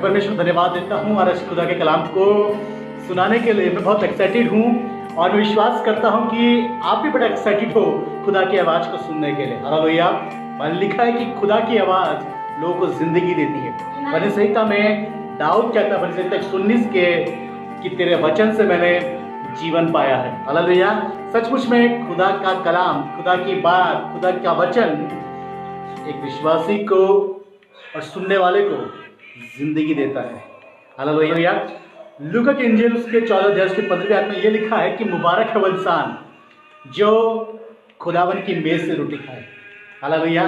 परमेश्वर को धन्यवाद देता हूँ और आज खुदा के कलाम को सुनाने के लिए मैं बहुत एक्साइटेड हूँ और मैं विश्वास करता हूँ कि आप भी बड़ा एक्साइटेड हो खुदा की आवाज़ को सुनने के लिए। हालेलुया। मैंने लिखा है कि खुदा की आवाज़ लोगों को जिंदगी देती है। भजन संहिता में दाऊद कहता है, भजन संहिता 119 के कि तेरे वचन से मैंने जीवन पाया है। हालेलुया। सचमुच में खुदा का कलाम, खुदा की बात, खुदा का वचन एक विश्वासी को और सुनने वाले को जिंदगी देता है। हालेलुया। लूका के इंजील उसके 14 अध्याय के 15वें आयत में यह लिखा है कि मुबारक है वो इंसान जो खुदावन की मेज से रोटी खाए। हालेलुया।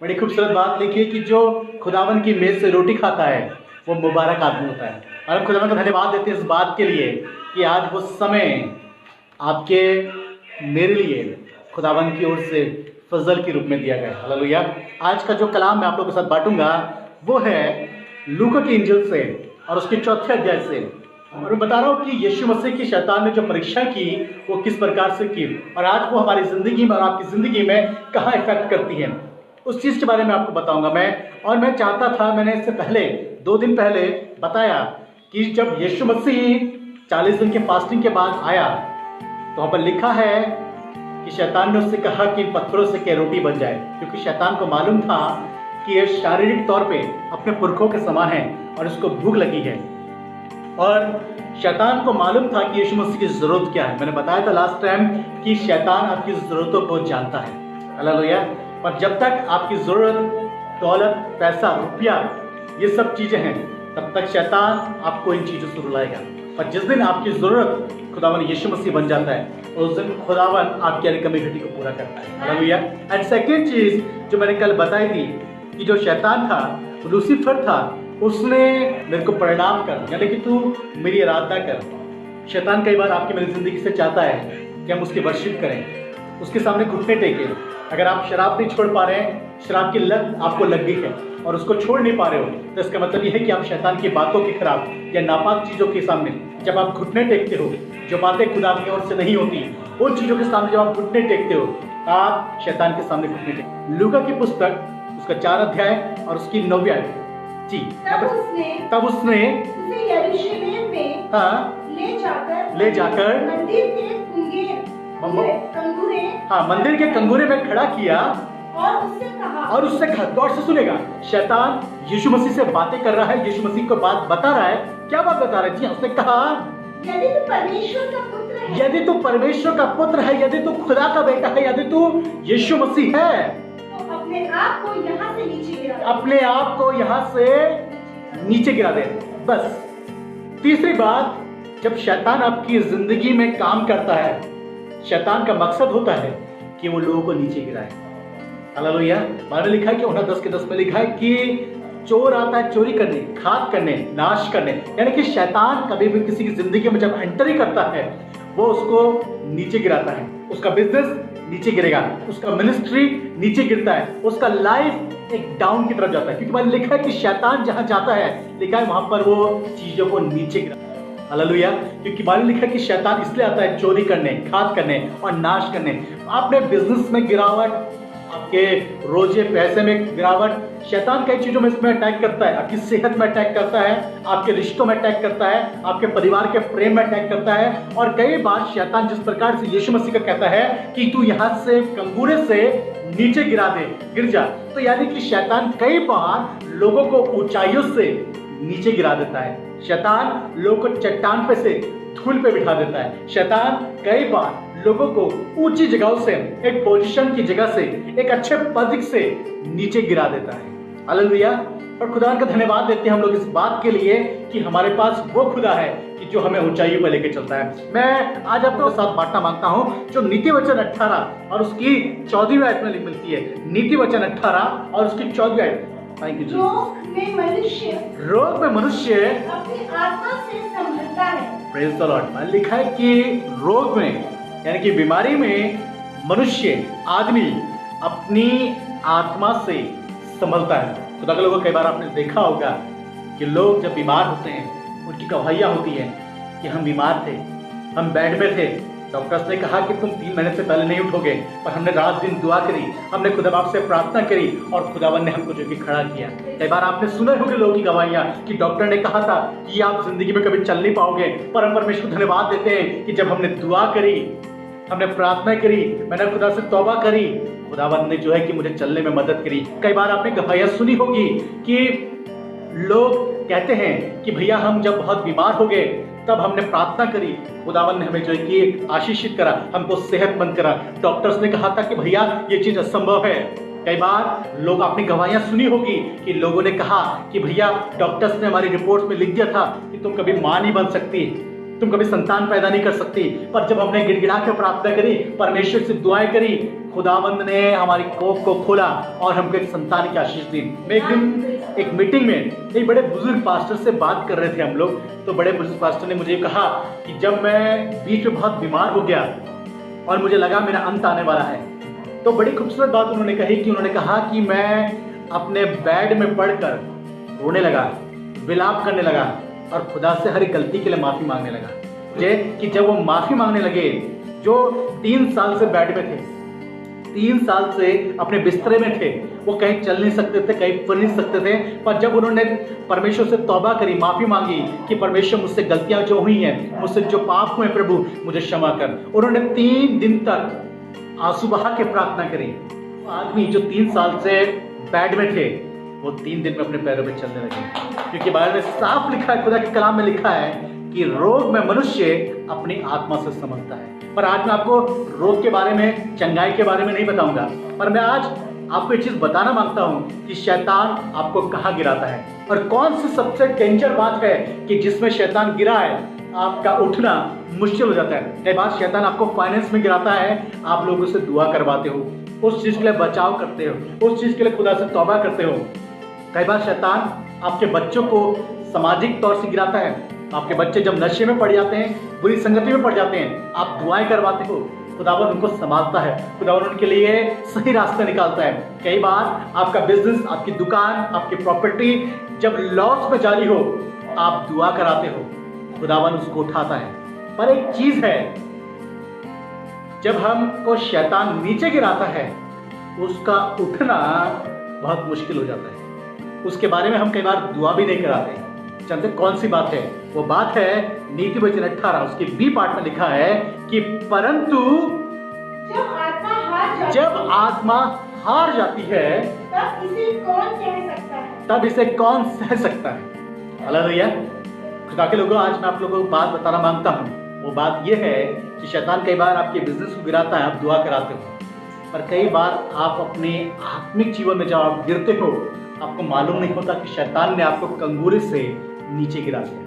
बड़ी खूबसूरत बात लिखी है कि जो खुदावन की मेज से रोटी खाता है वो मुबारक आदमी होता है। और हम खुदावन को धन्यवाद देते हैं इस बात के लिए कि आज वो समय आपके मेरे लिए खुदावन की ओर से फजल के रूप में दिया गया। हालेलुया। आज का जो कलाम मैं आप लोगों के साथ बांटूंगा वो है लूका के इंजील से और उसके 4 अध्याय से। और मैं बता रहा हूँ कि यीशु मसीह की शैतान ने जो परीक्षा की वो किस प्रकार से की और आज वो हमारी ज़िंदगी में और आपकी ज़िंदगी में कहाँ इफेक्ट करती है, उस चीज़ के बारे में आपको बताऊंगा मैं। और मैं चाहता था, मैंने इससे पहले 2 दिन पहले बताया कि जब यीशु मसीह 40 दिन के फास्टिंग के बाद आया तो वहाँ पर लिखा है कि शैतान ने उससे कहा कि पत्थरों से क्या रोटी बन जाए, क्योंकि शैतान को मालूम था कि ये शारीरिक तौर पे अपने पुरखों के समान है और उसको भूख लगी है। और शैतान को मालूम था कि यीशु मसीह की ज़रूरत क्या है। मैंने बताया था लास्ट टाइम कि शैतान आपकी ज़रूरतों को जानता है। हालेलुया। पर जब तक आपकी ज़रूरत दौलत, पैसा, रुपया, ये सब चीज़ें हैं, तब तक शैतान आपको इन चीज़ों से रुलाएगा। पर जिस दिन आपकी ज़रूरत खुदावन यीशु मसीह बन जाता है उस दिन खुदावन आपकी हर कमी घटी को पूरा करता है। हालेलुया। एंड सेकेंड चीज़ जो मैंने कल बताई थी कि जो शैतान था, लूसीफर था, उसने मेरे को प्रणाम कर, यानी कि तू मेरी आराधना कर। शैतान कई बार आपकी मेरी ज़िंदगी से चाहता है कि हम उसकी वर्शिप करें, उसके सामने घुटने टेकें। अगर आप शराब नहीं छोड़ पा रहे हैं, शराब की लत आपको लग गई है और उसको छोड़ नहीं पा रहे हो, तो इसका मतलब यह है कि आप शैतान की बातों के खिलाफ या नापाक चीज़ों के सामने जब आप घुटने टेकते हो, जो बातें खुदा की ओर से नहीं होती, उन चीज़ों के सामने जब आप घुटने टेकते हो, आप शैतान के सामने घुटने टेकते। लूका की पुस्तक उसका 4 अध्याय और उसकी 9वीं आयत जी। तब उसने उसे यरूशलेम में ले जाकर मंदिर के कंगूरे में खड़ा किया और उससे कहा, गौर से सुनेगा, शैतान यीशु मसीह से बातें कर रहा है, यीशु मसीह को बात बता रहा है। क्या बात बता रहा है? जी, उसने कहा यदि तू परमेश्वर का पुत्र है, यदि तू परमेश्वर का पुत्र है, यदि तू खुदा का बेटा है, यदि तू यीशु मसीह है, तो अपने आप को यहाँ से नीचे गिरा दे। अपने आप को यहाँ से नीचे गिरा दे। बस। तीसरी बात, जब शैतान आपकी जिंदगी में काम करता है, शैतान का मकसद होता है कि वो लोगों को नीचे गिराए। हालेलुया। बाइबल लिखा है कि 10:10 में लिखा है कि चोर आता है चोरी करने, घात करने, नाश करने। यानी कि शैतान कभी भी किसी की जिंदगी में जब एंट्री करता है वो उसको नीचे गिराता है। उसका बिजनेस नीचे गिरेगा, उसका मिनिस्ट्री नीचे गिरता है, उसका लाइफ एक डाउन की तरफ जाता है, क्योंकि बाइबल लिखा है कि शैतान जहां जाता है, लिखा है वहां पर वो चीजों को नीचे गिराता है। हालेलुया। क्योंकि बाइबल लिखा है कि शैतान इसलिए आता है चोरी करने, घात करने और नाश करने। आपने बिजनेस में गिरावट, आपके रोजे पैसे में गिरावट, शैतान कई चीज़ों में इसमें अटैक करता है। आपकी सेहत में अटैक करता है, आपके रिश्तों में अटैक करता है, आपके परिवार के प्रेम में अटैक करता है। और कई बार शैतान जिस प्रकार से यीशु मसीह का कहता है कि तू यहाँ से कंगूरे से नीचे गिरा दे, गिर जा, तो यानी कि शैतान कई बार लोगों को ऊंचाइयों से नीचे गिरा देता है। शैतान लोगों को चट्टान पे से धूल पे बिठा देता है। शैतान कई बार लोगों को ऊंची जगहों से, एक पोजीशन की जगह से, एक अच्छे पद से नीचे गिरा देता है। हालेलुया। और खुदा का धन्यवाद देते हैं हम लोग इस बात के लिए कि हमारे पास वो खुदा है कि जो हमें ऊंचाइयों पर लेके चलता है। मैं आज आपके साथ बांटना मांगता हूँ जो नीति वचन 18 और उसकी 14वीं आयत में मिलती है। नीति वचन 18 और उसकी 14वीं आयत। रोग में मनुष्य अपनी आत्मा से संभलता है। Praise the Lord. लिखा है कि रोग में, यानी कि बीमारी में मनुष्य, आदमी अपनी आत्मा से संभलता है। तो अगले लोगों कई बार आपने देखा होगा कि लोग जब बीमार होते हैं उनकी गवाहियाँ होती हैं कि हम बीमार थे, हम बेड पे थे, डॉक्टर्स ने कहा कि तुम 3 महीने से पहले नहीं उठोगे, पर हमने रात दिन दुआ करी, हमने खुदा बाप से प्रार्थना करी और खुदावन ने हमको जो कि खड़ा किया। कई बार आपने सुने होंगे लोगों की गवाहियां कि डॉक्टर ने कहा था कि आप जिंदगी में कभी चल नहीं पाओगे, पर हम परमेश्वर को धन्यवाद देते हैं कि जब हमने दुआ करी, हमने प्रार्थना करी, मैंने खुदा से तौबा करी, खुदावन ने जो है कि मुझे चलने में मदद करी। कई बार आपने गवाहियां सुनी होगी कि लोग कहते हैं कि भैया हम जब बहुत बीमार हो गए तब हमने प्रार्थना करी, खुदावन ने हमें जो है कि आशीषित करा, हमको सेहतमंद करा। डॉक्टर्स ने कहा था कि भैया ये चीज असंभव है। कई बार लोग आपने गवाहियां सुनी होगी कि लोगों ने कहा कि भैया डॉक्टर्स ने हमारी रिपोर्ट में लिख दिया था कि तुम कभी मां नहीं बन सकती, तुम कभी संतान पैदा नहीं कर सकती, पर जब हमने गिड़गिड़ा के प्रार्थना करी, परमेश्वर से दुआएं करी, खुदावंद ने हमारी कोख को खोला और हमको एक संतान की आशीष दी। मैं एक दिन एक मीटिंग में एक बड़े बुजुर्ग पास्टर से बात कर रहे थे हम लोग, तो बड़े बुजुर्ग पास्टर ने मुझे कहा कि जब मैं बीच में बहुत बीमार हो गया और मुझे लगा मेरा अंत आने वाला है, तो बड़ी खूबसूरत बात उन्होंने कही कि उन्होंने कहा कि मैं अपने बेड में पड़कर रोने लगा, विलाप करने लगा और खुदा से हर एक गलती के लिए माफी मांगने लगा। मुझे कि जब वो माफी मांगने लगे, जो 3 साल से बेड में थे, 3 साल से अपने बिस्तरे में थे, वो कहीं चल नहीं सकते थे, कहीं फिर नहीं सकते थे, पर जब उन्होंने परमेश्वर से तौबा करी, माफी मांगी कि परमेश्वर मुझसे गलतियां जो हुई हैं, मुझसे जो पाप हुए प्रभु मुझे क्षमा कर, उन्होंने 3 दिन तक आंसू बहा के प्रार्थना करी। आदमी जो 3 साल से बेड में थे, वो 3 दिन में अपने पैरों पे चलने लगे, क्योंकि बाइबल में साफ लिखा है, खुदा के कलाम में लिखा है कि रोग में मनुष्य अपनी आत्मा से समझता है। पर आज मैं आपको रोग के बारे में, चंगाई के बारे में नहीं बताऊंगा, पर मैं आज आपको एक चीज बताना मांगता हूं कि शैतान आपको कहां गिराता है और कौन सी सबसे डेंजर बात है कि जिसमें शैतान गिरा है आपका उठना मुश्किल हो जाता है। कई बार शैतान आपको फाइनेंस में गिराता है, आप लोगों से दुआ करवाते हो, उस चीज के लिए बचाव करते हो, उस चीज के लिए खुदा से तौबा करते हो। कई बार शैतान आपके बच्चों को सामाजिक तौर से गिराता है, आपके बच्चे जब नशे में पड़ जाते हैं, बुरी संगति में पड़ जाते हैं, आप दुआएं करवाते हो, खुदावन उनको संभालता है, खुदावन उनके लिए सही रास्ता निकालता है। कई बार आपका बिजनेस, आपकी दुकान, आपकी प्रॉपर्टी जब लॉस में जारी हो, आप दुआ कराते हो, खुदावन उसको उठाता है। पर एक चीज है, जब हमको शैतान नीचे गिराता है, उसका उठना बहुत मुश्किल हो जाता है। उसके बारे में हम कई बार दुआ भी नहीं कराते। जानते कौन सी बात है? वो बात है नीति वचन 18 उसके बी पार्ट में लिखा है कि परंतु जब आत्मा हार जाती है तब इसे कौन सह सकता है। हालेलुया। खुदा के लोगों, आज मैं आप लोगों को बात बताना मांगता हूँ। वो बात यह है कि शैतान कई बार आपके बिजनेस को गिराता है, आप दुआ कराते हो, पर कई बार आप अपने आत्मिक जीवन में जब आप गिरते हो, आपको मालूम नहीं होता कि शैतान ने आपको कंगूरे से नीचे गिरा दिया।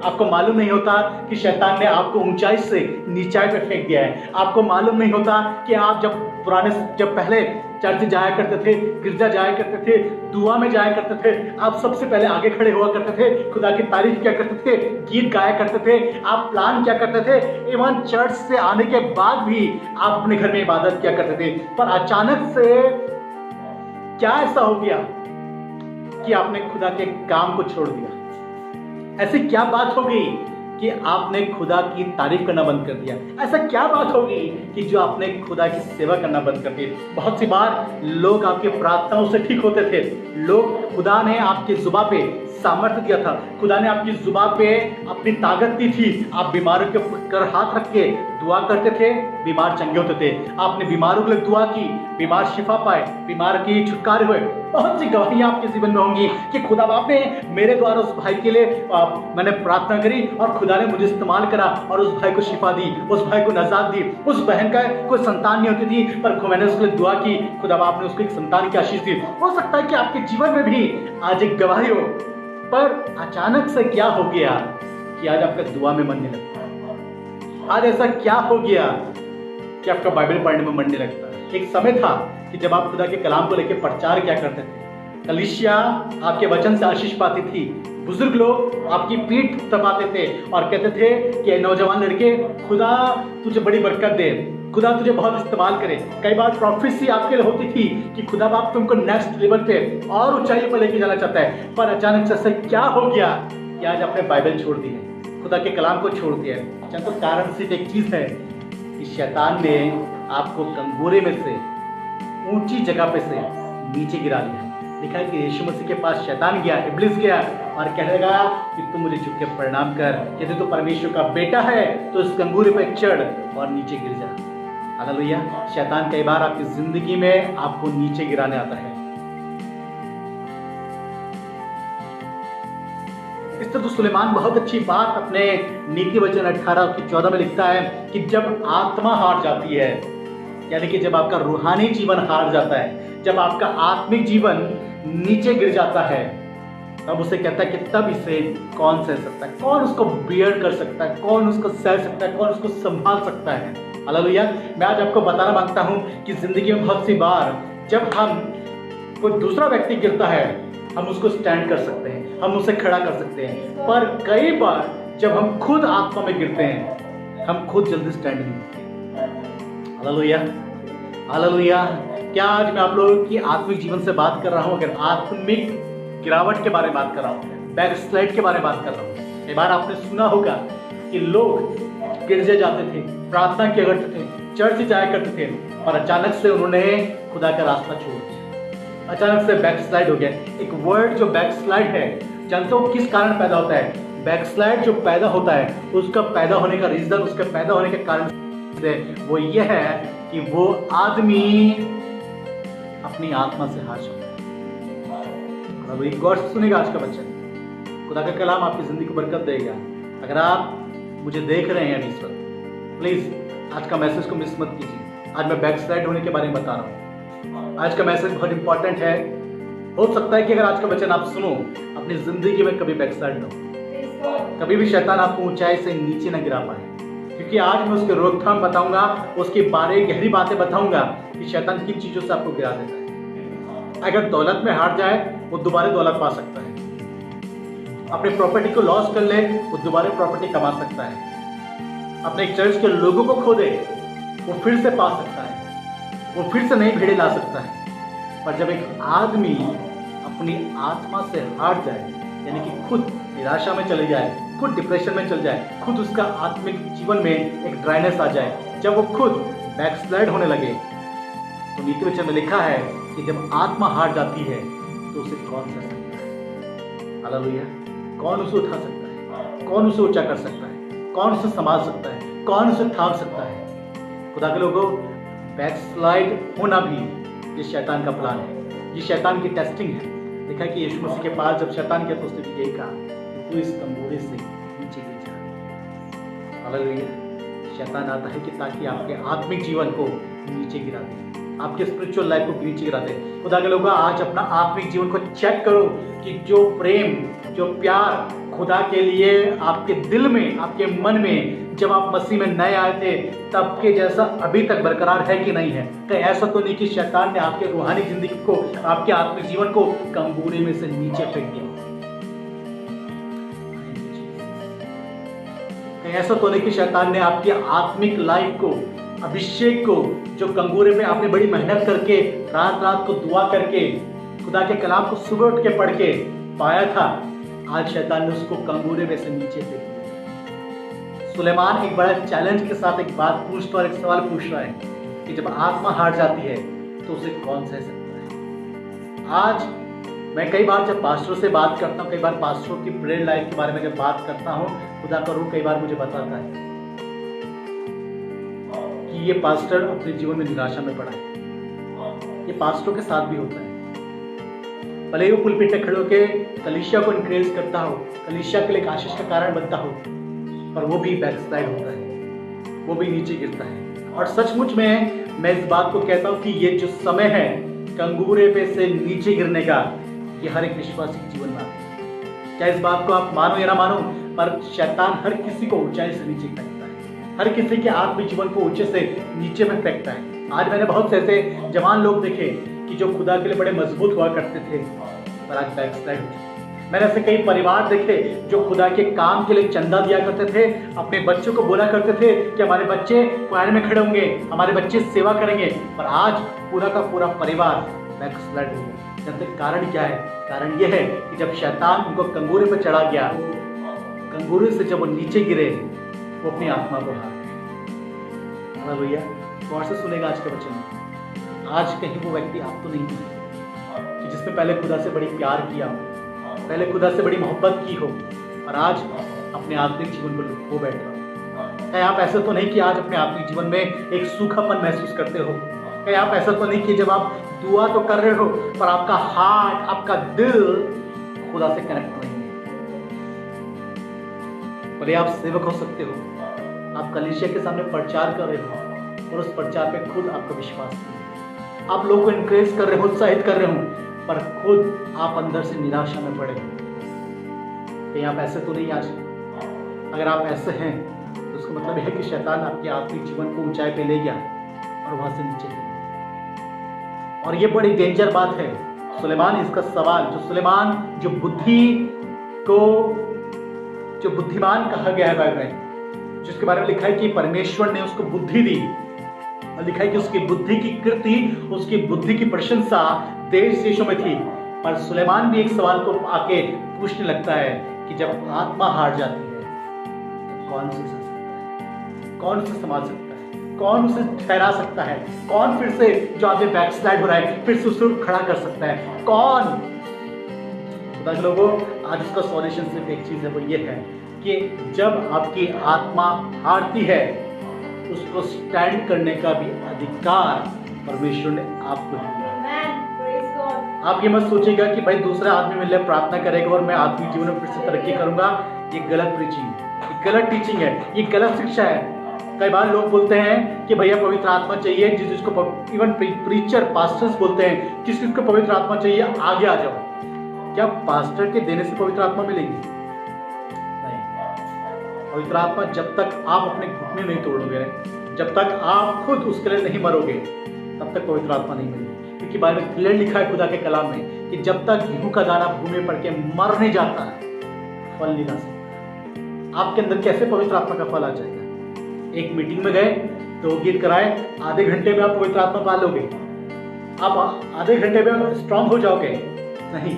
आपको मालूम नहीं होता कि शैतान ने आपको ऊंचाई से नीचाई पे फेंक दिया है। आपको मालूम नहीं होता कि आप जब पहले चर्च जाया करते थे, गिरजा जाया करते थे, दुआ में जाया करते थे, आप सबसे पहले आगे खड़े हुआ करते थे, खुदा की तारीफ किया करते थे, गीत गाया करते थे, आप प्लान किया करते थे, इवन चर्च से आने के बाद भी आप अपने घर में इबादत किया करते थे। पर अचानक से क्या ऐसा हो गया कि आपने खुदा के काम को छोड़ दिया? ऐसी क्या बात हो गई कि आपने खुदा की तारीफ करना बंद कर दिया? ऐसा क्या बात हो गई कि जो आपने खुदा की सेवा करना बंद कर दी? बहुत सी बार लोग आपके प्रार्थनाओं से ठीक होते थे, लोग, खुदा ने आपकी जुबान पे सामर्थ्य दिया था, खुदा ने आपकी जुबान पे अपनी ताकत दी थी। आप बीमारों के ऊपर हाथ रख के दुआ करते थे, बीमार चंगे होते थे। आपने बीमारों के लिए दुआ की, बीमार शिफा पाए, बीमार की छुटकारे हुए। बहुत सी गवाहियां आपके जीवन में होंगी कि खुदा बाप ने मेरे द्वारा उस भाई के लिए मैंने प्रार्थना करी और खुदा ने मुझे इस्तेमाल करा और उस भाई को शिफा दी, उस भाई को नजात दी। उस बहन का कोई संतान नहीं होती थी, पर मैंने उसके लिए दुआ की, खुदा बाप ने उसको एक संतान की आशीष दी। हो सकता है कि आपके जीवन में भी आज एक गवाही हो, पर अचानक से क्या हो गया कि आज आपका दुआ में मन नहीं लगता? आज ऐसा क्या हो गया कि आपका बाइबल पढ़ने में मन नहीं लगता? एक समय था कि जब आप खुदा के कलाम को लेकर प्रचार क्या करते थे, कलीसिया आपके वचन से आशीष पाती थी, बुजुर्ग लोग आपकी पीठ थपथपाते थे और कहते थे कि नौजवान लड़के, खुदा तुझे बड़ी बरकत दे, खुदा तुझे बहुत इस्तेमाल करे। कई बार प्रोफेसी आपके लिए होती थी कि खुदा बाप तुमको नेक्स्ट लेवल पे और ऊंचाई पर लेके जाना चाहता है। पर अचानक से ऐसा क्या हो गया कि आज आपने बाइबल छोड़ दी है, खुदा के कलाम को छोड़ दिया है? तो कारण सिर्फ एक चीज है कि शैतान ने आपको कंगूरे में से ऊंची जगह पे से नीचे गिरा दिया। लिखा है कि यीशु मसीह के पास शैतान गया, इब्लिस गया और कहने लगा कि तू मुझे झुक के प्रणाम कर, यदि तू परमेश्वर का बेटा है तो इस कंगूरे पे चढ़ और नीचे गिर जा। हालेलुया। शैतान कई बार आपकी जिंदगी में आपको नीचे गिराने आता है। इस तरह तो सुलेमान बहुत अच्छी बात अपने नीति वचन 18:14 में लिखता है कि जब आत्मा हार जाती है, यानी कि जब आपका रूहानी जीवन हार जाता है, जब आपका आत्मिक जीवन नीचे गिर जाता है, तब उसे कहता है कि तब इसे कौन सह सकता है, कौन उसको बियर कर सकता है, कौन उसको सह सकता है, कौन उसको संभाल सकता है। हालेलुया। मैं आज आपको बताना मांगता हूं कि जिंदगी में बहुत सी बार जब हम कोई दूसरा व्यक्ति गिरता है, हम उसको स्टैंड कर सकते हैं, हम उसे खड़ा कर सकते हैं, पर कई बार जब हम खुद आत्मा में गिरते हैं, हम खुद जल्दी स्टैंड नहीं होते। Hallelujah, hallelujah. क्या आज मैं आप लोगों की आत्मिक जीवन से बात कर रहा हूं? अगर आत्मिक गिरावट के बारे में बात कर रहा हूं, बैकस्लाइड के बारे में बात कर रहा हूं। कई बार आपने सुना होगा कि लोग गिरजे जाते थे, प्रार्थना किया करते थे, चर्च जाया करते थे और अचानक से उन्होंने खुदा का रास्ता छोड़ दिया, अचानक से बैकस्लाइड हो गया। एक वर्ड जो बैकस्लाइड है, जानते हो किस कारण पैदा होता है? बैकस्लाइड जो पैदा होता है, उसका पैदा होने का रीजन, उसके पैदा होने के कारण से वो ये है कि वो आदमी अपनी आत्मा से हार जाता है। अब एक गौर से सुनेगा आज का वचन, खुदा का कलाम आपकी जिंदगी को बरकत देगा। अगर आप मुझे देख रहे हैं इस वक्त, प्लीज आज का मैसेज को मिस मत कीजिए। आज मैं बैकस्लाइड होने के बारे में बता रहा हूँ। आज का मैसेज बहुत इंपॉर्टेंट है। हो सकता है कि अगर आज का वचन आप सुनो, अपनी जिंदगी में कभी बैकस्लाइड ना हो, कभी भी शैतान आपको ऊंचाई से नीचे ना गिरा पाए, क्योंकि आज मैं उसके रोकथाम बताऊंगा, उसके बारे गहरी बातें बताऊंगा कि शैतान किन चीजों से आपको गिरा देता है। अगर दौलत में हार जाए, वो दोबारा दौलत पा सकता है। अपने प्रॉपर्टी को लॉस कर ले, वो दोबारा प्रॉपर्टी कमा सकता है। अपने चर्च के लोगों को खो दे, वो फिर से पा सकता है, वो फिर से नई भेड़ें ला सकता है। पर जब एक आदमी अपनी आत्मा से हार जाए, यानी कि खुद निराशा में चले जाए, खुद डिप्रेशन में चल जाए, खुद उसका आत्मिक जीवन में एक ड्राइनेस आ जाए, जब वो खुद बैकस्लाइड होने लगे, तो नीति वचन में लिखा है कि जब आत्मा हार जाती है तो उसे कौन सह सकता है? हालेलुया। कौन उसे उठा सकता है? कौन उसे ऊंचा कर सकता है? कौन उसे संभाल सकता है? कौन उसे थाम सकता है? खुदा के लोगों, बैकस्लाइड होना भी ये शैतान का प्लान है, ये शैतान की टेस्टिंग है। देखा कि यीशु मसीह के पास जब शैतान गया तो उसने भी यही कहा कि तू इस कंगोरे से नीचे गिर जा। हालेलुया। शैतान आता है कि ताकि आपके आत्मिक जीवन को नीचे गिरा दे, आपके स्पिरिचुअल लाइफ को नीचे गिरा दे। खुदा के लोगों, आज अपना आत्मिक जीवन को चेक करो कि जो प्रेम, जो प्यार खुदा के लिए आपके दिल में, आपके मन में जब आप मसीह में नए आए थे तब के जैसा अभी तक बरकरार है कि नहीं है? कहीं ऐसा तो नहीं कि शैतान ने आपके रूहानी जिंदगी को, आपके आत्मिक जीवन को कंगूरे में से नीचे फेंक दिया? कहीं ऐसा तो नहीं कि शैतान ने आपकी आत्मिक लाइफ को, अभिषेक को, जो कंगूरे में आपने बड़ी मेहनत करके, रात रात को दुआ करके, खुदा के कलाम को सुबह उठ के पढ़ के पाया था, आज शैतान ने उसको कंगूरे में से नीचे फेंक दिया। सुलेमान एक बड़ा चैलेंज के साथ एक बात पूछता और एक सवाल पूछ रहा है कि जब आत्मा हार जाती है तो उसे कौन सह सकता है? आज मैं कई बार जब पास्टरों से बात करता हूँ, कई बार पास्टरों की प्रेयर लाइफ के बारे में जब बात करता हूँ, खुदा का रूह कई बार मुझे बताता है कि ये पास्टर अपने जीवन में निराशा में पड़ा है। ये पास्टरों के साथ भी होता है। भले ही वो पुलपिट पे खड़े होकर कलीसिया को इनकरेज करता हो, कलीसिया के लिए एक आशीष का कारण बनता हो, पर वो भी बैकस्लाइड होता है, वो भी नीचे गिरता है। और सचमुच में मैं इस बात को कहता हूँ कि ये जो समय है कंगूरे पे से नीचे गिरने का, ये हर एक विश्वासी के जीवन में आता है। क्या इस बात को आप मानो या ना मानो, पर शैतान हर किसी को ऊंचाई से नीचे फेंकता है, हर किसी के आत्मिक जीवन को ऊंचे से नीचे में फेंकता है। आज मैंने बहुत से ऐसे जवान लोग देखे कि जो खुदा के लिए बड़े मजबूत हुआ करते थे, पर आज बैकस्लाइड हो चुके। मैंने ऐसे कई परिवार देखे जो खुदा के काम के लिए चंदा दिया करते थे, अपने बच्चों को बोला करते थे कि हमारे बच्चे क्वायर में खड़े होंगे, हमारे बच्चे सेवा करेंगे, पर आज पूरा का पूरा परिवार बैकस्लाइड हो गया। जानते कारण क्या है? कारण यह है कि जब शैतान उनको कंगूरे पर चढ़ा गया, कंगूरे से जब वो नीचे गिरे, वो अपनी आत्मा को हार गए। हालेलुया। गौर से सुनेगा आज के वचन। आज कहीं वो व्यक्ति आप तो नहीं है कि जिसने पहले खुदा से बड़ी प्यार किया हो, पहले खुदा से बड़ी मोहब्बत की हो और आज अपने आत्मिक जीवन को खो बैठ रहा हो। कहीं आप ऐसा तो नहीं कि आज अपने आत्मिक जीवन में एक सूखापन महसूस करते हो। कहीं आप ऐसा तो नहीं कि जब आप दुआ तो कर रहे हो पर आपका हार्ट, आपका दिल खुदा से कनेक्ट नहीं है। भले आप सेवक हो सकते हो, आप कलीसिया के सामने प्रचार कर रहे हो और उस प्रचार पे खुद आपका विश्वास नहीं, आप लोगों को इनकरेज कर रहे हो, उत्साहित कर रहे हो, पर खुद आप अंदर से निराशा में पड़े हो। कहीं आप ऐसे तो नहीं आज? अगर आप ऐसे हैं तो उसका मतलब है कि शैतान आपके आत्मिक जीवन को ऊंचाई पे ले गया और वहां से नीचे ले गया। और ये बड़ी डेंजर बात है। सुलेमान, इसका सवाल जो सुलेमान जो बुद्धिमान कहा गया है बाइबल में, जिसके बारे में लिखा है कि परमेश्वर ने उसको बुद्धि दी और लिखा है कि उसकी बुद्धि की कीर्ति, उसकी बुद्धि की प्रशंसा देश देशों में थी। पर सुलेमान भी एक सवाल को आके पूछने लगता है कि जब आत्मा हार जाती है तो कौन से सह सकता है, कौन उसे संभाल सकता है, कौन उसे ठहरा सकता है, कौन फिर से जो आगे बैकस्लाइड हो रहा है फिर से उसे खड़ा कर सकता है, कौन? लोगों, आज इसका सॉल्यूशन सिर्फ एक चीज है, वो ये है कि जब आपकी आत्मा हारती है उसको स्टैंड करने का भी अधिकार परमेश्वर ने आपको दिया। आप ये मत सोचिएगा कि भाई दूसरा आदमी मिलकर प्रार्थना करेगा और मैं आत्मिक जीवन में फिर से तरक्की करूंगा। ये गलत प्रीचिंग है, ये गलत टीचिंग है, ये गलत शिक्षा है। कई बार लोग बोलते हैं कि भैया पवित्र आत्मा चाहिए, जिसको इवन प्रीचर, पास्टर्स बोलते हैं किस किसको पवित्र आत्मा चाहिए, आगे आ जाओ। क्या पास्टर के देने से पवित्र आत्मा मिलेगी? नहीं। पवित्र आत्मा जब तक आप अपने घुटने नहीं तोड़ोगे, जब तक आप खुद उसके लिए नहीं मरोगे, तब तक पवित्र आत्मा नहीं मिलेगी। क्योंकि बाइबल क्लियर लिखा है खुदा के कलाम में कि जब तक गेहूं का दाना भूमि में पड़ के मर नहीं जाता है, फल नहीं ला सकता। आपके अंदर कैसे पवित्र आत्मा का फल आ जाएगा? एक मीटिंग में गए, 2 गीत कराए, आधे घंटे में आप पवित्र आत्मा पा लोगे? आप आधे घंटे में स्ट्रांग हो जाओगे? नहीं।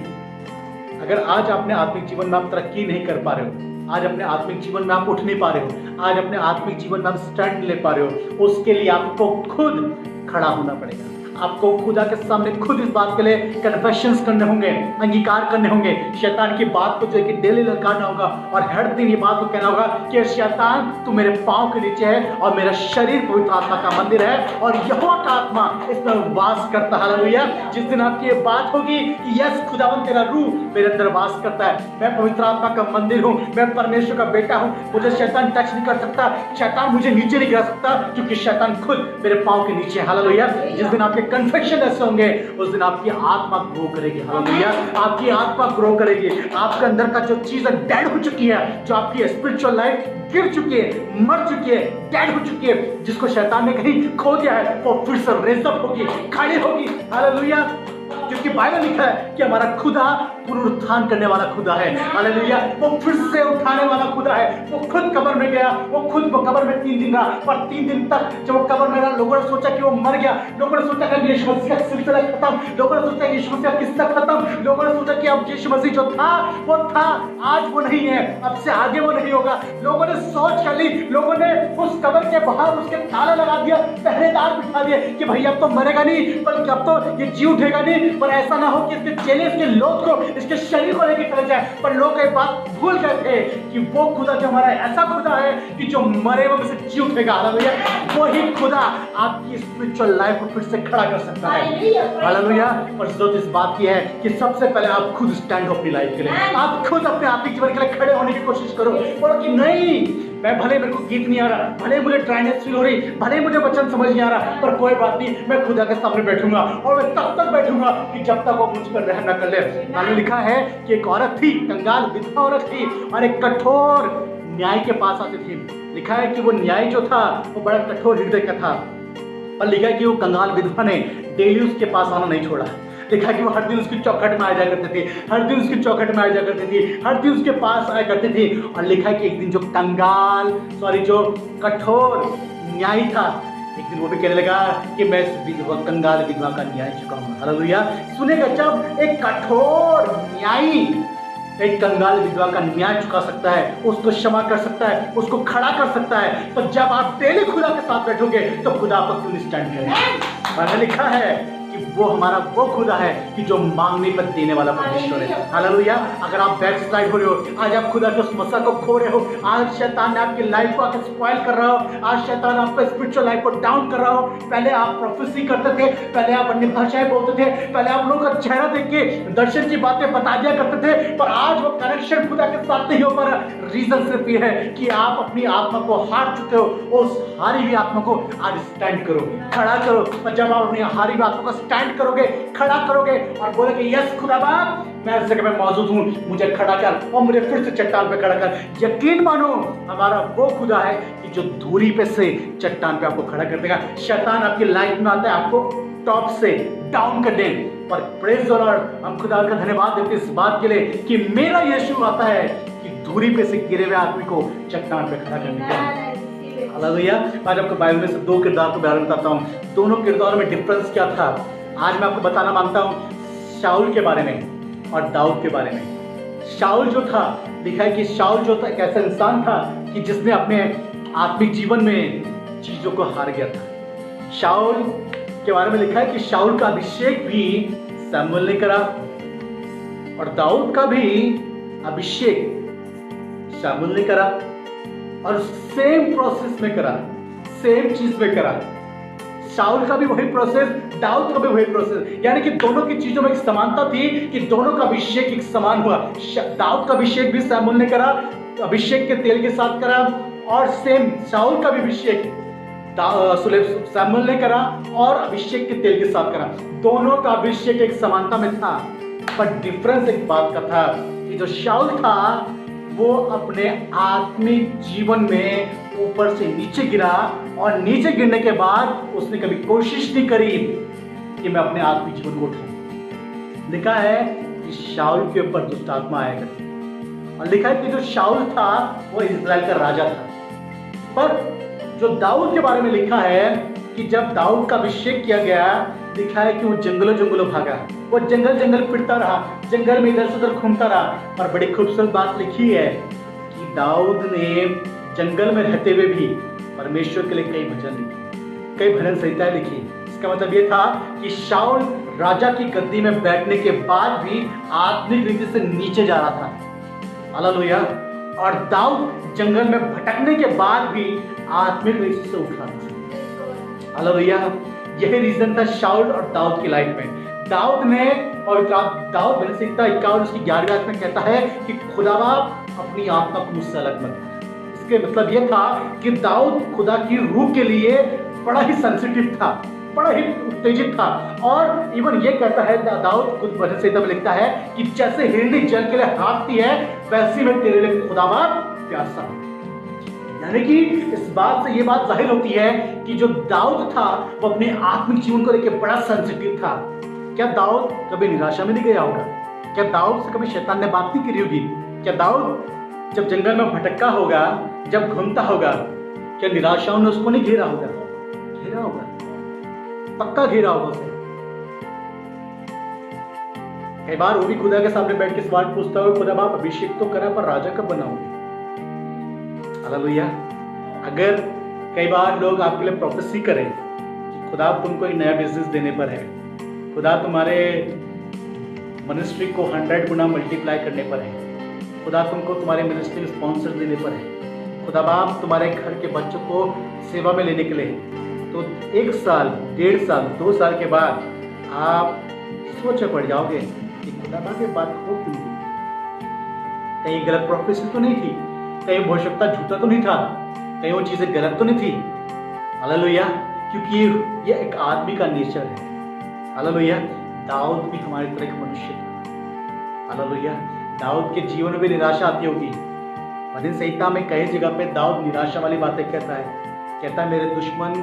अगर आज अपने आत्मिक जीवन में आप तरक्की नहीं कर पा रहे हो, आज अपने आत्मिक जीवन में आप उठ नहीं पा रहे हो, आज अपने आत्मिक जीवन में आप स्टैंड ले पा रहे हो, उसके लिए आपको खुद खड़ा होना पड़ेगा। आपको खुदा के सामने खुद इस बात के लिए कन्फेशंस करने होंगे, अंगीकार करने होंगे। शैतान की बात को जो है कि डेली ललकारना होगा और हर दिन ये बात को कहना होगा कि शैतान तू मेरे पांव के नीचे है और मेरा शरीर पवित्र आत्मा का मंदिर है और यहोवा का आत्मा इसमें वास करता है। हालेलुया। जिस दिन आपकी ये बात होगी कि यस खुदावन तेरा रूह मेरे अंदर वास करता है, मैं पवित्र आत्मा का मंदिर हूँ, मैं परमेश्वर का बेटा हूँ, मुझे शैतान टच नहीं कर सकता, शैतान मुझे नीचे नहीं गिरा सकता, क्योंकि शैतान खुद मेरे पांव के नीचे है। हालेलुया। जिस दिन आपके कन्फेक्शन ऐसे होंगे उस दिन आपकी आत्मा ग्रो करेगी। हालेलुया। आपकी आत्मा ग्रो करेगी। आपके अंदर का जो चीजें डेड हो चुकी है, जो आपकी स्पिरिचुअल लाइफ गिर चुकी है, मर चुकी है, डेड हो चुकी है, जिसको शैतान ने कहीं खो दिया है, वो फिर से रेज अप होगी, खड़ी होगी। हालेलुया। क्योंकि बाइबल लिखा है कि हमारा खुदा पुनरुत्थान करने वाला खुदा है। हालेलुया। वो फिर से उठाने वाला खुदा है। वो खुद कब्र में गया, वो खुद कब्र में 3 दिन रहा, पर 3 दिन तक जब वो कब्र में रहा, लोगों ने सोचा कि वो मर गया, लोगों ने सोचा कि यीशु मसीह का सिलसिला खत्म, लोगों ने सोचा कि यीशु मसीह का किस्सा खत्म, लोगों ने सोचा कि अब यीशु मसीह जो था वो था, आज वो नहीं है, अब से आगे वो नहीं होगा। लोगों ने सोच कर ली, लोगों ने उस कब्र के बाहर उसके ताला लगा दिया, पहरेदार बिठा दिए कि भाई अब तो मरेगा नहीं, बल्कि अब तो ये जी उठेगा नहीं। पर ऐसा ना हो कि इसके चेले इसके लोग को, इसके शरीर को लेकर चले जाए। पर लोग एक बात भूल गए थे कि वो खुदा जो हमारा ऐसा खुदा है कि जो मरे हुए में से जी उठेगा। हालेलुया। वही खुदा आपकी स्पिरिचुअल लाइफ को फिर से खड़ा कर सकता है। हालेलुया। और जरूरत इस बात की है कि सबसे पहले आप खुद स्टैंड हो अपनी लाइफ के लिए, आप खुद अपने आत्मिक जीवन के लिए खड़े होने की कोशिश करो। बोलो कि नहीं, मैं भले मेरे को गीत नहीं आ रहा, भले मुझे ड्राइनेस फील हो रही, भले मुझे वचन समझ नहीं आ रहा, पर कोई बात नहीं, मैं खुदा के सामने बैठूंगा और मैं तब तक बैठूंगा कि जब तक वो मुझ पर रहम न कर ले। मैंने लिखा है कि एक औरत थी, कंगाल विधवा औरत थी, और एक कठोर न्याय के पास आती थी। लिखा है कि वो न्याय जो था वो बड़ा कठोर हृदय का था, और लिखा है कि वो कंगाल विधवा ने डेली उसके पास आना नहीं छोड़ा। लिखा है कि वो हर दिन उसकी चौखट में आ जाया करती थी, हर दिन उसकी चौखट में आ जाया करती थी, हर दिन उसके पास आया करती थी। और लिखा है कि एक दिन जो कठोर न्याय था, एक दिन वो भी कहने लगा कि मैं कंगाल विधवा का न्याय चुकाऊंगा। हालेलुया। सुनेगा, जब एक कठोर न्यायी एक कंगाल विधवा का न्याय चुका सकता है, उसको क्षमा कर सकता है, उसको खड़ा कर सकता है। तो जब आप डेली खुदा के साथ बैठोगे तो खुदा आपको क्यों नहीं स्टैंड करेगा? मैंने लिखा है कि वो हमारा वो खुदा है कि जो मांगने पर देने वाला परमेश्वर है। हालेलुया। अगर आप बैक स्लाइड हो रहे हो, आज आप खुदा के उस मसा को खो रहे हो, आज शैतान ने आपकी लाइफ को आकर स्पॉइल कर रहा हो, आज शैतान आपका स्पिरिचुअल लाइफ को डाउन कर रहा हो। पहले आप प्रोफेसी करते थे, पहले आप अन्य भाषाएं बोलते थे, पहले आप लोगों का चेहरा देख के दर्शन की बातें बता दिया करते थे, पर आज वो कनेक्शन खुदा के साथ नहीं हो पा रहा। रीजन सिर्फ ये है कि आप अपनी आत्मा को हार चुके हो। उस हारी हुई आत्मा को आज स्टैंड करो, खड़ा करो। और जब आप अपनी हारी हुई आत्मा को स्टैंड करोगे, खड़ा करोगे और बोलोगे यस खुदा बाप, मैं इस जगह पे मौजूद हूँ, मुझे खड़ा कर और मुझे फिर से चट्टान पे खड़ा कर। यकीन मानो हमारा वो खुदा है कि जो दूरी पे से चट्टान पे आपको खड़ा कर देगा। शैतान आपकी लाइफ में आता है आपको टॉप से डाउन कर दे, पर प्रेज द लॉर्ड, हम खुदा का धन्यवाद देते इस बात के लिए कि मेरा यीशु आता है कि दूरी पे से गिरे हुए आदमी को चट्टान पे खड़ा करने का। हालेलुया। आज आपको बाइबल में से दो किरदार को बयान बताता हूँ। दोनों किरदारों में डिफरेंस क्या था आज मैं आपको बताना मांगता हूँ। शाऊल के बारे में और दाऊद के बारे में। शाऊल जो था, लिखा है कि शाऊल जो था एक ऐसा इंसान था कि जिसने अपने आत्मिक जीवन में चीजों को हार गया था। शाऊल के बारे में लिखा है कि शाऊल का अभिषेक भी शमूएल ने करा और दाऊद का भी अभिषेक शमूएल ने करा और सेम प्रोसेस में करा, सेम चीज में करा। शाऊल का भी वही प्रोसेस, दाऊद का भी वही प्रोसेस, यानी कि दोनों की चीजों में एक समानता थी कि दोनों का अभिषेक एक समान हुआ। दाऊद का अभिषेक भी शमूएल ने करा, अभिषेक के तेल के साथ करा, और सेम शाऊल का भी अभिषेक शमूएल ने करा और अभिषेक के तेल के साथ करा। दोनों का अभिषेक एक समानता में था, पर डिफरेंस एक बात का था कि जो शाऊल था वो अपने आत्मिक जीवन में ऊपर से नीचे गिरा और नीचे गिरने के बाद उसने कभी कोशिश नहीं करी कि मैं अपने आत्मिक जीवन को उठाऊं। लिखा है कि शाऊल के ऊपर दुष्ट आत्मा आया करती, और लिखा है कि जो शाऊल था वो इस्राएल का राजा था। पर जो दाऊद के बारे में लिखा है कि जब दाऊद का अभिषेक किया गया, लिखा है कि वो जंगलों जंगलों भागा, वो जंगल जंगल फिरता रहा, जंगल में इधर से उधर घूमता रहा। और बड़ी खूबसूरत बात लिखी है कि दाऊद ने जंगल में रहते हुए भी परमेश्वर के लिए कई भजन लिखे, कई भजन संहिताएं लिखी। इसका मतलब ये था कि शाऊल राजा की गद्दी में बैठने के बाद भी आत्मिक रीति से नीचे जा रहा था। हालेलुया। और दाऊद जंगल में भटकने के बाद भी आत्मिक रीति से उठ रहा था। हालेलुया। यही रीजन था शाऊल और दाऊद की लाइफ में। दाऊद ने दाऊद भजन संहिता 51 उसकी 11वीं आयत में कहता है कि खुदा बाप अपनी आत्मा को मुझसे अलग मत कर। इसके मतलब यह था कि दाऊद खुदा की रूह के लिए बड़ा ही सेंसिटिव था, बड़ा ही उत्तेजित था। और इवन ये कहता है दाऊद खुद भजन संहिता में लिखता है कि जैसे हिरनी जल के लिए हाँफती है वैसी मैं तेरे लिए खुदा बाप प्यासा हूं। यानी कि इस बात से ये बात जाहिर होती है कि जो दाऊद था वो अपने आत्मिक जीवन को लेकर बड़ा सेंसिटिव था। क्या दाऊद कभी निराशा में नहीं गया होगा? क्या दाऊद से कभी शैतान ने बात नहीं करी होगी? क्या दाऊद जब जंगल में भटका होगा, जब घूमता होगा, क्या निराशाओं ने उसको नहीं घेरा होगा? घेरा होगा, पक्का घेरा होगा उसे। कई बार वो भी खुदा के सामने बैठ के सवाल पूछता हुआ, खुदा बाप अभिषेक तो करा पर राजा कब बनाओगे? हालेलुया। अगर कई बार लोग आपके लिए प्रोफेसी करें कि खुदा तुमको एक नया बिजनेस देने पर है, खुदा तुम्हारे मिनिस्ट्री को 100 गुना मल्टीप्लाई करने पर है, खुदा तुमको तुम्हारे मिनिस्ट्री में स्पॉन्सर देने पर है, खुदा बाप तुम्हारे घर के बच्चों को सेवा में लेने के लिए, तो 1 साल, 1.5 साल, 2 साल के बाद आप सोचे पड़ जाओगे कि खुदा बाप ये बात हो क्यों? कहीं गलत प्रोफेसी तो नहीं थी, कहीं भविष्यवक्ता झूठा तो नहीं था, कहीं वो चीजें गलत तो नहीं थी। हालेलुया। क्योंकि ये एक आदमी का नेचर है। हालेलुया। दाऊद भी हमारी तरह एक मनुष्य था। हालेलुया। दाऊद के जीवन में भी निराशा आती होगी। भजन संहिता में कई जगह पे दाऊद निराशा वाली बातें कहता है मेरे दुश्मन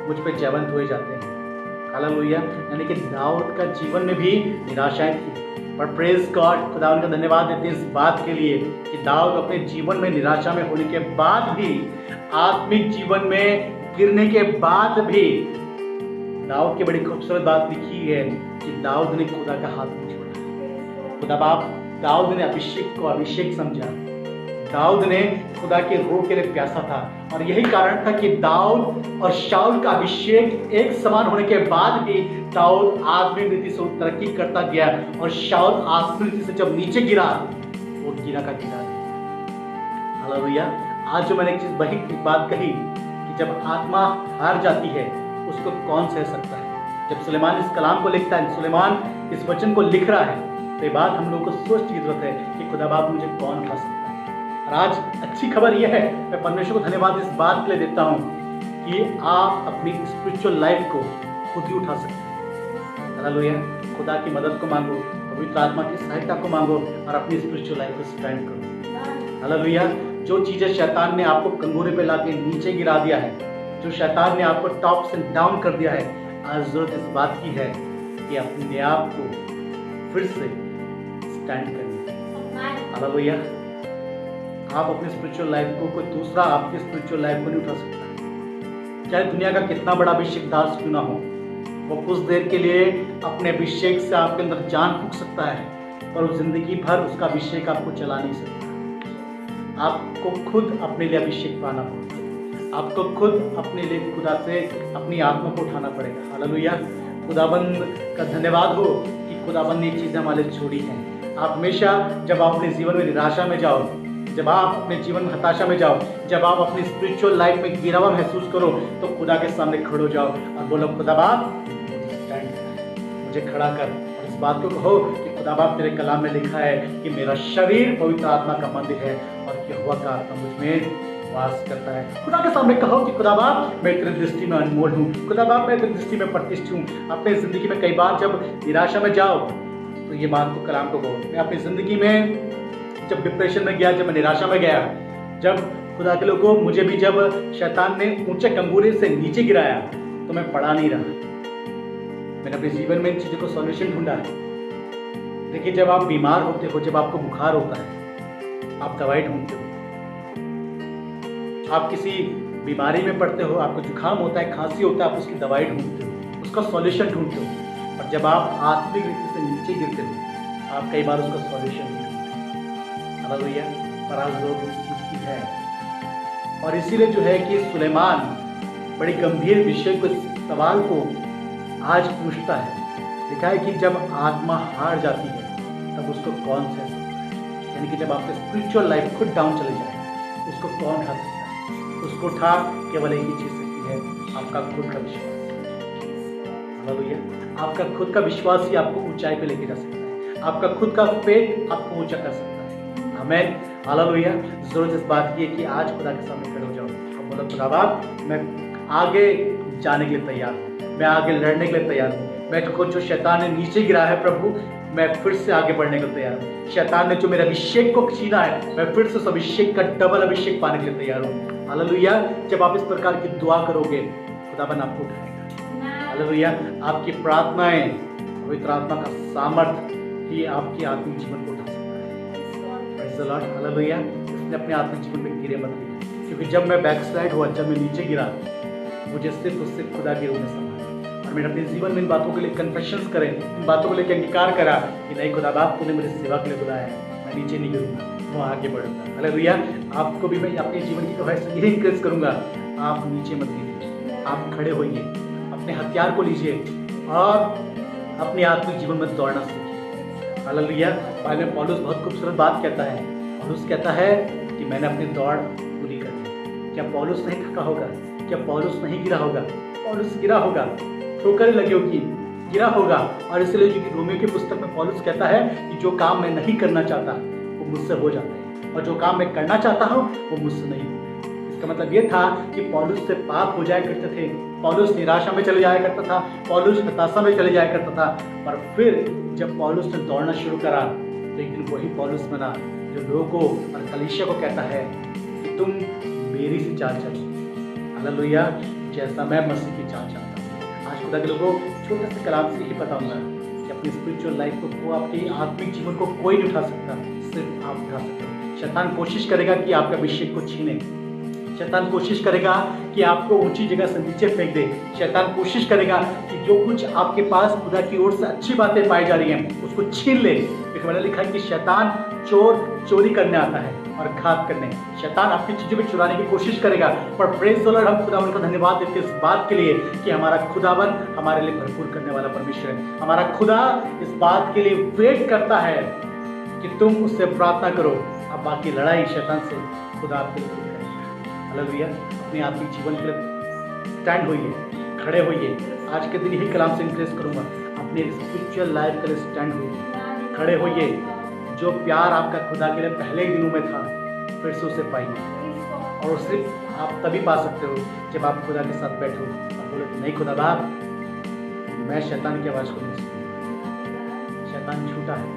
मुझ पे जयवंत हुए जाते हैं। हालेलुया। यानी कि दाऊद का जीवन में भी निराशाएं थी, पर प्रेज गॉड, खुदा उनका धन्यवाद देते हैं इस बात के लिए कि दाऊद अपने जीवन में निराशा में होने के बाद भी, आत्मिक जीवन में गिरने के बाद भी, दाऊद की बड़ी खूबसूरत बात लिखी है कि दाऊद ने खुदा का हाथ नहीं छोड़ा। खुदा बाप दाऊद ने अभिषेक को अभिषेक समझा। दाऊद ने खुदा के रूह के लिए प्यासा था, और यही कारण था कि दाऊद और शाऊल का अभिषेक एक समान होने के बाद भी दाऊद आत्मिक रीति से तरक्की करता गया, और शाऊल आत्मिक रीति से जब नीचे गिरा वो गिरा का गिरा। हालेलुया। आज जो मैंने एक चीज वही बात कही कि जब आत्मा हार जाती है उसको कौन सह सकता है। जब सुलेमान इस कलाम को लिखता है, सुलेमान इस वचन को लिख रहा है, तो ये बात हम लोगों को सोचने की जरूरत है कि खुदा बाप मुझे कौन उठा सकता है। और आज अच्छी खबर यह है, मैं परमेश्वर को धन्यवाद इस बात के लिए देता हूँ कि आप अपनी स्पिरिचुअल लाइफ को खुद ही उठा सकते हैं। हालेलुया। खुदा की मदद को मांगो, पवित्र आत्मा की सहायता को मांगो और अपनी स्पिरिचुअल लाइफ को स्टैंड करो। हालेलुया। जो चीजें शैतान ने आपको कंगोरे पे लाके नीचे गिरा दिया है, जो शैतान ने आपको टॉप से डाउन कर दिया है, आज जरूरत इस बात की है कि अपने आप को फिर से स्टैंड करें। हालेलुया। आप अपनी स्पिरिचुअल लाइफ को कोई दूसरा आपकी स्पिरिचुअल लाइफ को नहीं उठा सकता। चाहे दुनिया का कितना बड़ा अभिषेक दास क्यों ना हो, वो कुछ देर के लिए अपने अभिषेक से आपके अंदर जान फूंक सकता है, पर वो जिंदगी भर उसका अभिषेक आपको चला नहीं सकता। आपको खुद अपने लिए अभिषेक पाना पड़ेगा। आपको खुद अपने लिए खुदा से अपनी आत्मा को उठाना पड़ेगा। हालेलुया। खुदाबंद का धन्यवाद हो कि खुदाबंद ने ये चीजें हमारे छोड़ी हैं। आप हमेशा जब आप अपने जीवन में निराशा में जाओ, जब आप अपने जीवन में हताशा में जाओ, जब आप अपनी स्पिरिचुअल लाइफ में गिरा हुआ महसूस करो, तो खुदा के सामने खड़े हो जाओ और बोलो, खुदा बाप मुझे खड़ा कर। और इस बात को कहो कि खुदा बाप तेरे कलाम में लिखा है कि मेरा शरीर पवित्र आत्मा का मंदिर है और यहोवा का आत्मा मुझ में वास करता है। खुदा के सामने कहो कि खुदा बाप मैं तेरी दृष्टि में अनमोल हूँ, खुदा बाप मैं तेरी दृष्टि में प्रतिष्ठित हूँ। अपनी जिंदगी में कई बार जब निराशा में जाओ तो ये बात को कलाम को कहो। मैं अपनी जिंदगी में जब डिप्रेशन में गया, जब मैं निराशा में गया, जब खुदा के लोगों मुझे भी जब शैतान ने ऊंचे कंगूरे से नीचे गिराया, तो मैं पड़ा नहीं रहा। मैंने अपने जीवन में इन चीज़ों को सॉल्यूशन ढूंढा है। देखिए, जब आप बीमार होते हो, जब आपको बुखार होता है, आप दवाई ढूंढते हो। आप किसी बीमारी में पड़ते हो, आपको जुकाम होता है, खांसी होता है, आप उसकी दवाई ढूंढते हो, उसका सॉल्यूशन ढूंढते हो। और जब आप आत्मिक रीति से नीचे गिरते हो, आप कई बार उसका सॉल्यूशन नहीं ढूंढते। हालेलुया। पर आज लोग उस चीज़ की है, और इसीलिए जो है कि सुलेमान बड़ी गंभीर विषय को, सवाल को आज पूछता है। लिखा है कि जब आत्मा हार जाती है तब उसको कौन सह सकता है। यानी कि जब आपकी स्पिरिचुअल लाइफ खुद डाउन चले जाए, उसको कौन उठा सकता है? उसको उठा केवल एक ही चीज सकती है, आपका खुद का विश्वास। हालेलुया। आपका खुद का विश्वास ही आपको ऊंचाई पे लेके जा सकता है। आपका खुद का फेथ आपको ऊंचा कर सकता है। आमीन। हालेलुया। जरूरत इस बात की है कि आज खुदा के सामने खड़े हो जाओ और बोलो, खुदा बाप मैं आगे जाने के लिए तैयार हूँ, मैं आगे लड़ने के लिए तैयार हूँ। मैं जो शैतान ने नीचे गिरा है प्रभु, मैं फिर से आगे बढ़ने को तैयार हूँ। शैतान ने जो मेरे अभिषेक को छीना है, मैं फिर से उस अभिषेक का डबल अभिषेक पाने के लिए तैयार हूँ। हालेलुया। जब आप इस प्रकार की दुआ करोगे, खुदाबंद आपको उठाएगा। हालेलुया। आपकी प्रार्थनाएं, पवित्र आत्मा का सामर्थ्य ही आपके आत्मिक जीवन को उठा सकता है। Praise the Lord. हालेलुया। इसने अपने आत्मिक जीवन में गिरे मत गिरे, क्योंकि जब मैं बैकस्लाइड हुआ, जब मैं नीचे गिरा, मुझे सिर्फ उससे खुदा के रूप में संभाला। और मैंने अपने जीवन में इन बातों के लिए कन्फेशंस करे, इन बातों को लेकर अंगीकार करा कि नहीं खुदा बाप, तूने मुझे सेवा के लिए बुलाया है, मैं नीचे नहीं गिरूंगा, मैं आगे बढ़ूंगा। हालेलुया। आपको भी मैं अपने जीवन की गवाही से यही इंकरेज करूंगा, आप नीचे मत गिरिए, आप खड़े होइए, अपने हथियार को लीजिए और अपने आत्मिक जीवन में दौड़ना सीखिए। हालेलुया। बाइबल में पौलुस बहुत खूबसूरत बात कहता है। पौलुस कहता है कि मैंने अपनी दौड़ पूरी कर दी। क्या पौलुस नहीं थका होगा? क्या पौलुस नहीं गिरा होगा? पौलुस गिरा होगा, ठोकरें लगी होगी, गिरा होगा। और इसलिए क्योंकि रोमियो की पुस्तक में पौलुस कहता है कि जो काम मैं नहीं करना चाहता वो मुझसे हो जाता है, और जो काम मैं करना चाहता हूँ वो मुझसे नहीं होता। इसका मतलब ये था कि पौलुस से पाप हो जाया करते थे, पौलुस निराशा में चले जाया करता था, पौलुस हताशा में चले जाया करता था। पर फिर जब पौलुस ने दौड़ना शुरू करा, तो एक दिन वही पौलुस बना जो लोगों को और कलीसिया को कहता है कि तुम मेरी सी चाल चलो। हालेलुया। जैसा मैं मसीह की चाल चाहता हूँ। आज खुदा के लोगों, छोटे से कलाम से ही बताऊंगा कि अपनी स्पिरिचुअल लाइफ को, आपके आत्मिक जीवन को कोई नहीं उठा सकता, सिर्फ आप उठा सकते हो। शैतान कोशिश करेगा कि आपके अभिषेक को छीने, शैतान कोशिश करेगा कि आपको ऊंची जगह से नीचे फेंक दे। शैतान कोशिश करेगा कि जो कुछ आपके पास खुदा की ओर से अच्छी बातें पाई जा रही हैं उसको छीन ले। क्योंकि मैंने लिखा है कि शैतान चोरी करने आता है और घात करने। शैतान आपकी चीज़ों को चुराने की कोशिश करेगा, पर प्रेज़ द लॉर्ड, हम खुदावन का धन्यवाद देते हैं इस बात के लिए कि हमारा खुदावन हमारे लिए भरपूर करने वाला परमेश्वर है। हमारा खुदा इस बात के लिए वेट करता है कि तुम उससे प्रार्थना करो। अब बाकी लड़ाई शैतान से खुदा आपके लिए करेगा। हालेलुया। अपने आत्मिक जीवन के लिए स्टैंड होइए, खड़े होइए। आज के दिन यही कलाम से इंक्रेज करूंगा, अपने स्पिरिचुअल लाइफ के लिए स्टैंड होइए, खड़े होइए। जो प्यार आपका खुदा के लिए पहले ही दिनों में था, फिर से उसे पाइए। और सिर्फ आप तभी पा सकते हो जब आप खुदा के साथ बैठो और बोलो नहीं खुदा बाप, मैं शैतान की आवाज़ को नहीं सुनूंगा। शैतान झूठा है।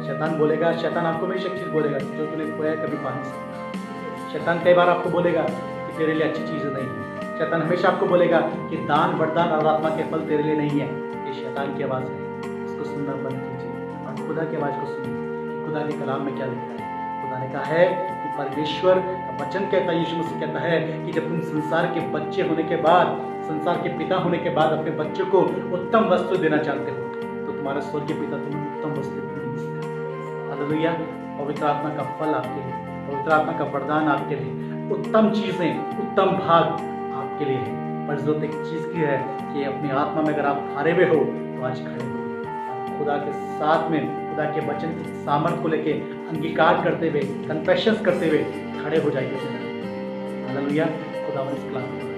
शैतान बोलेगा, शैतान आपको हमेशा एक चीज़ बोलेगा जो तूने खोया कभी पा नहीं सकता। शैतान कई बार आपको बोलेगा कि तेरे लिए अच्छी चीज़ें नहीं है। शैतान हमेशा आपको बोलेगा कि दान, वरदान और आत्मा के फल तेरे लिए नहीं है। ये शैतान की आवाज़ है, इसको सुनना बंद कीजिए और खुदा की आवाज़ को सुनिए। खुदा के कलाम में क्या लिखा है? खुदा ने कहा है कि परमेश्वर का वचन कहता है, यीशु मसीह कहता है कि जब तुम संसार के बच्चे होने के बाद, संसार के पिता होने के बाद अपने बच्चों को उत्तम वस्तु देना चाहते हो, तो तुम्हारा स्वर्गीय पिता तुम्हें उत्तम वस्तु क्यों नहीं देगा? हालेलुया। पवित्र आत्मा का फल आपके लिए, पवित्र आत्मा का वरदान आपके लिए, उत्तम चीज़ें, उत्तम भाग आपके लिए है। पर जरूरत एक चीज़ की है कि अपनी आत्मा में अगर आप हारे हुए हो तो आज खड़े हो, खुदा के साथ में, खुदा के वचन की सामर्थ को लेके अंगीकार करते हुए, कन्फेशंस करते हुए खड़े हो जाइए। हालेलुया। खुदा इस कलाम